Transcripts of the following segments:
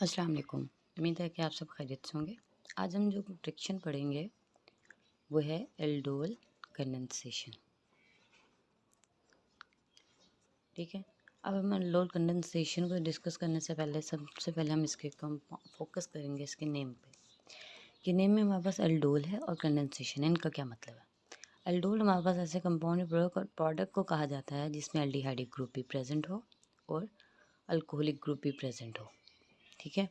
अस्सलाम वालेकुम। उम्मीद है कि आप सब खैरियत से होंगे। आज हम जो रिएक्शन पढ़ेंगे वो है एल्डोल कंडेंसेशन। ठीक है। अब हम एल्डोल कंडेंसेशन को डिस्कस करने से पहले सबसे पहले हम इसके फोकस करेंगे इसके नेम पे। कि नेम में हमारे पास एल्डोल है और कंडेंसेशन है, इनका क्या मतलब है। एल्डोल हमारे पास ऐसे कंपाउंड प्रोडक्ट को कहा जाता है जिसमें एल्डिहाइडिक ग्रुप भी प्रेजेंट हो और अल्कोहलिक ग्रुप भी प्रेजेंट हो। ठीक है।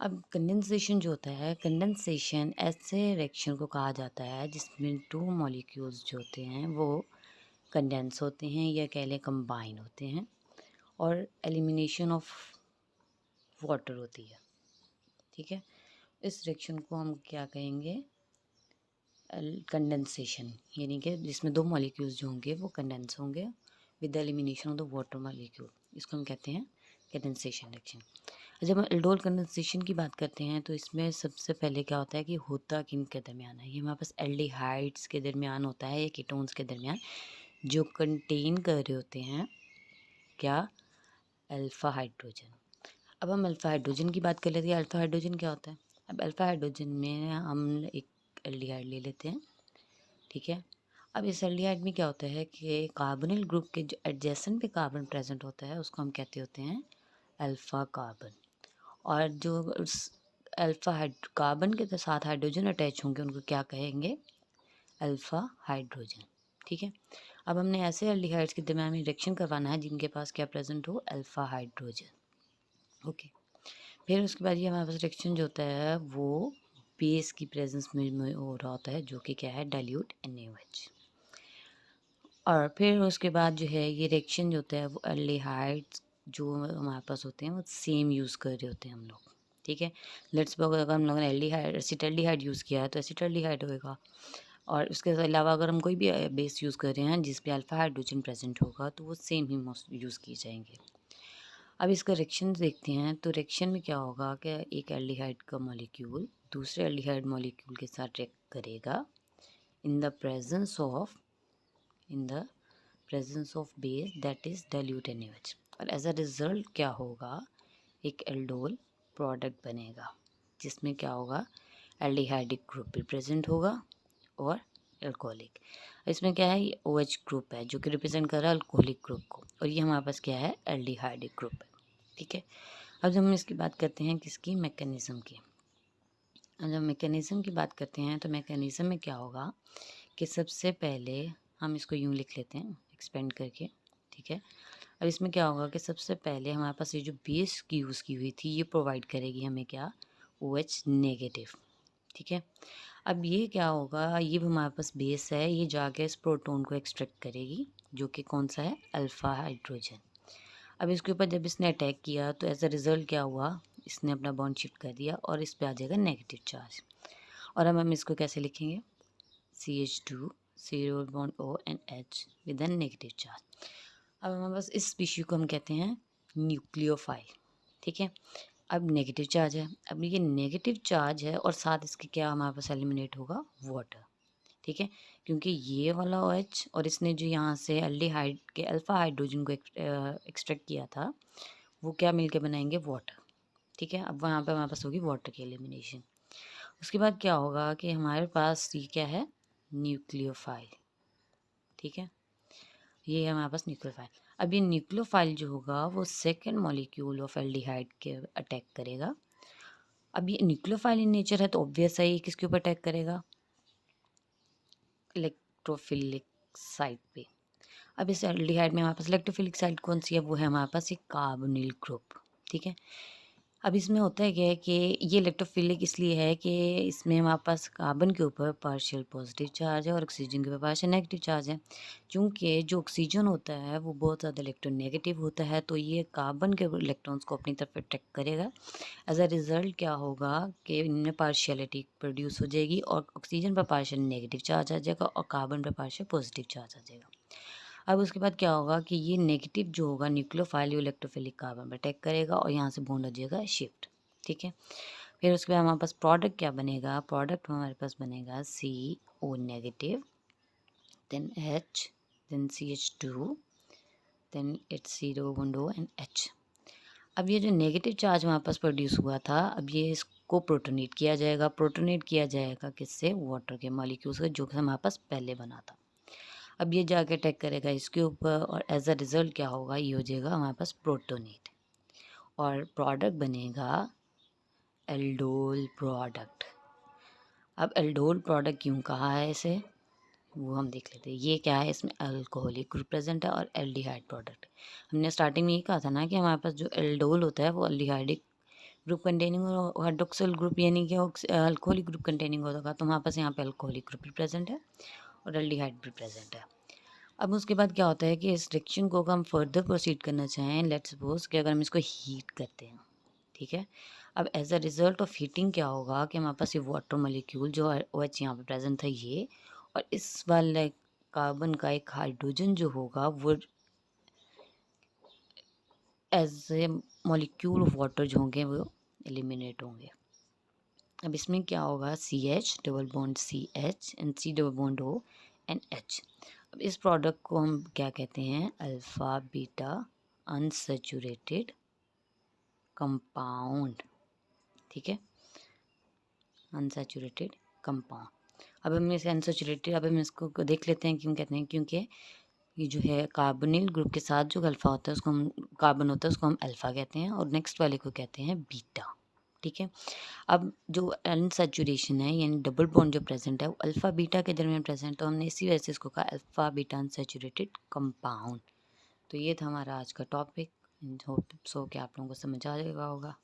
अब कंडेंसेशन जो होता है, कंडेंसेशन ऐसे रिएक्शन को कहा जाता है जिसमें टू मॉलिक्यूल्स जो होते हैं वो कंडेंस होते हैं या कह लें कंबाइन होते हैं और एलिमिनेशन ऑफ वाटर होती है। ठीक है। इस रिएक्शन को हम क्या कहेंगे, कंडेंसेशन, यानी कि जिसमें दो मॉलिक्यूल्स जो होंगे वो कंडेंस होंगे with the elimination of the water molecule, इसको हम कहते हैं कंडेंसेशन रिएक्शन। जब हम एल्डोल कंडेंसेशन की बात करते हैं तो इसमें सबसे पहले क्या होता है कि होता किन के दरमियान है, ये हमारे पास एल्डिहाइड्स के दरमियान होता है या कीटोन्स के दरमियान जो कंटेन कर रहे होते हैं क्या, अल्फ़ा हाइड्रोजन। अब हम अल्फ़ा हाइड्रोजन की बात कर लेते हैं। अल्फ़ा हाइड्रोजन क्या होता है। अब अल्फ़ा हाइड्रोजन में हम एक एल्डिहाइड ले लेते हैं। ठीक है। अब इस एल्डिहाइड में क्या होता है कि कार्बोनिल ग्रुप के जो एडजेसेंट पे कार्बन प्रेजेंट होता है उसको हम कहते होते हैं अल्फ़ा कार्बन। और जो उस अल्फ़ा कार्बन के साथ हाइड्रोजन अटैच होंगे उनको क्या कहेंगे, अल्फ़ा हाइड्रोजन। ठीक है। अब हमने ऐसे एल्डिहाइड्स के दरमियान में रिएक्शन करवाना है जिनके पास क्या प्रेजेंट हो, अल्फ़ा हाइड्रोजन। ओके। फिर उसके बाद ये हमारे पास रिएक्शन जो होता है वो बेस की प्रेजेंस में हो रहा होता है जो कि क्या है, डाइल्यूट NaOH। और फिर उसके बाद जो है ये रिएक्शन जो होता है वो एल्डिहाइड्स जो हमारे पास होते हैं वो सेम यूज़ कर रहे होते हैं हम लोग। ठीक है। लेट्स सपोज अगर हम लोगों ने एल्डिहाइड एसिटाल्डिहाइड यूज़ किया है तो एसिटाल्डिहाइड होएगा। और उसके अलावा अगर हम कोई भी बेस यूज़ कर रहे हैं जिस पे अल्फ़ा हाइड्रोजन प्रेजेंट होगा तो वो सेम ही मोस्ट यूज़ किए जाएंगे। अब इसका रिएक्शन देखते हैं तो रिएक्शन में क्या होगा कि एक एल्डिहाइड का मॉलिक्यूल दूसरे एल्डिहाइड मॉलिक्यूल के साथ रिएक्ट करेगा in the presence of base that is dilute NaOH। और एज अ रिजल्ट क्या होगा, एक एल्डोल प्रोडक्ट बनेगा जिसमें क्या होगा, एल्डिहाइडिक ग्रुप भी प्रेजेंट होगा और अल्कोहलिक। इसमें क्या है, ये OH ग्रुप है जो कि रिप्रेजेंट कर रहा है अल्कोहलिक ग्रुप को और ये हमारे पास क्या है, एल्डिहाइडिक ग्रुप है। ठीक है। अब जब हम इसकी बात करते हैं किसकी, मैकेनिज्म की। अब जब मैकेनिज्म की बात करते हैं तो मैकेनिज्म में क्या होगा कि सबसे पहले हम इसको यूँ लिख लेते हैं एक्सपेंड करके। ठीक है। अब इसमें क्या होगा कि सबसे पहले हमारे पास ये जो बेस की यूज़ की हुई थी ये प्रोवाइड करेगी हमें क्या, OH नेगेटिव। ठीक है। अब ये क्या होगा, ये भी हमारे पास बेस है, ये जाके इस प्रोटोन को एक्सट्रैक्ट करेगी जो कि कौन सा है, अल्फ़ा हाइड्रोजन। अब इसके ऊपर जब इसने अटैक किया तो एज अ रिज़ल्ट क्या हुआ, इसने अपना बॉन्ड शिफ्ट कर दिया और इस पे आ जाएगा नेगेटिव चार्ज। और अब हम इसको कैसे लिखेंगे, CH2 0 bond O and H with an negative charge. अब हमारे पास इस स्पीशी को हम कहते हैं न्यूक्लियोफाइल। ठीक है। अब नेगेटिव चार्ज है, अब ये नेगेटिव चार्ज है और साथ इसके क्या हमारे पास एलिमिनेट होगा, वाटर। ठीक है। क्योंकि ये वाला OH और इसने जो यहाँ से एल्डिहाइड के अल्फ़ा हाइड्रोजन को एक्सट्रैक्ट किया था वो क्या मिलके बनाएंगे, वाटर। ठीक है। अब वहाँ पे हमारे पास होगी वाटर की एलिमिनेशन। उसके बाद क्या होगा कि हमारे पास ये क्या है, न्यूक्लियोफाइल। ठीक है। ये है हमारे पास न्यूक्लियोफाइल। अब ये न्यूक्लियोफाइल जो होगा वो सेकेंड मॉलिक्यूल ऑफ एल्डिहाइड के अटैक करेगा। अब ये न्यूक्लियोफाइल इन नेचर है तो ऑब्वियस है ये किसके ऊपर अटैक करेगा, इलेक्ट्रोफिलिक साइड पे। अब इस एल्डिहाइड में हमारे पास इलेक्ट्रोफिलिक साइड कौन सी है, वो है हमारे पास एक कार्बोनिल ग्रुप। ठीक है। अब इसमें होता है क्या है कि ये इलेक्ट्रोफिलिक इसलिए है कि इसमें हमारे पास कार्बन के ऊपर पार्शियल पॉजिटिव चार्ज है और ऑक्सीजन के ऊपर पार्शियल नेगेटिव चार्ज है। चूँकि जो ऑक्सीजन होता है वो बहुत ज़्यादा इलेक्ट्रोनेगेटिव होता है तो ये कार्बन के इलेक्ट्रॉन्स को अपनी तरफ अट्रैक्ट करेगा। एज अ रिज़ल्ट क्या होगा कि इनमें पार्शियलिटी प्रोड्यूस हो जाएगी और ऑक्सीजन पर पार्शियल नेगेटिव चार्ज आ जाएगा और कार्बन पर पार्शियल पॉजिटिव चार्ज आ जाएगा। अब उसके बाद क्या होगा कि ये नेगेटिव जो होगा न्यूक्लियोफाइल इलेक्ट्रोफिलिक कार्बन पर अटैक करेगा और यहाँ से बॉन्ड हो जाएगा शिफ्ट। ठीक है। फिर उसके बाद हमारे पास प्रोडक्ट क्या बनेगा, प्रोडक्ट हमारे पास बनेगा CO negative, then H, then CH2, then it's 0 1 O and H। अब ये जो नेगेटिव चार्ज हमारे पास प्रोड्यूस हुआ था, अब ये इसको प्रोटोनेट किया जाएगा। प्रोटोनेट किया जाएगा किससे? वाटर के मॉलिक्यूल्स से, जो कि हमारे पास पहले बना था। अब ये जाके अटैक करेगा इसके ऊपर और एज अ रिजल्ट क्या होगा? ये हो जाएगा हमारे पास प्रोटोनेट और प्रोडक्ट बनेगा एल्डोल प्रोडक्ट। अब एल्डोल प्रोडक्ट क्यों कहा है इसे, वो हम देख लेते हैं। ये क्या है? इसमें अल्कोहलिक ग्रुप प्रेजेंट है और एल्डिहाइड प्रोडक्ट। हमने स्टार्टिंग में ये कहा था ना कि हमारे पास जो एल्डोल होता है वो एल्डिहाइडिक ग्रुप कंटेनिंग और हाइड्रोक्सिल ग्रुप यानी कि अल्कोहलिक ग्रुप कंटेनिंग होगा। तो हमारे पास यहाँ पे अल्कोहलिक ग्रुप भी प्रेजेंट है और एल्डिहाइड भी प्रेजेंट है। अब उसके बाद क्या होता है कि इस रिएक्शन को हम फर्दर प्रोसीड करना चाहें, लेट्स सपोज कि अगर हम इसको हीट करते हैं, ठीक है। अब as a result of heating क्या होगा कि हमारे पास ये वाटर मॉलिक्यूल जो ओ एच यहाँ पे प्रेजेंट था ये, और इस वाले कार्बन का एक हाइड्रोजन जो होगा वो as a molecule of water जो होंगे वो एलिमिनेट होंगे। अब इसमें क्या होगा? C H double bond C H and C double bond O and H. अब इस प्रोडक्ट को हम क्या कहते हैं? अल्फ़ा बीटा अनसैचुरेटेड कंपाउंड, ठीक है, अनसैचुरेटेड कंपाउंड। अब हम इसे अनसैचुरेटेड, अब हम इसको देख लेते हैं क्यों कहते हैं। क्योंकि ये जो है कार्बोनिल ग्रुप के साथ जो अल्फ़ा होता है उसको हम, कार्बन होता है उसको हम अल्फ़ा कहते हैं और नेक्स्ट वाले को कहते हैं बीटा, ठीक है। अब जो अनसैचुरेशन है यानी डबल बॉन्ड जो प्रेजेंट है वो अल्फ़ा बीटा के दरमियान प्रेजेंट, तो हमने इसी वजह से इसको कहा अल्फ़ा बीटा अनसैचुरेटेड कंपाउंड। तो ये था हमारा आज का टॉपिक। होप सो कि आप लोगों को समझ आ जाएगा होगा।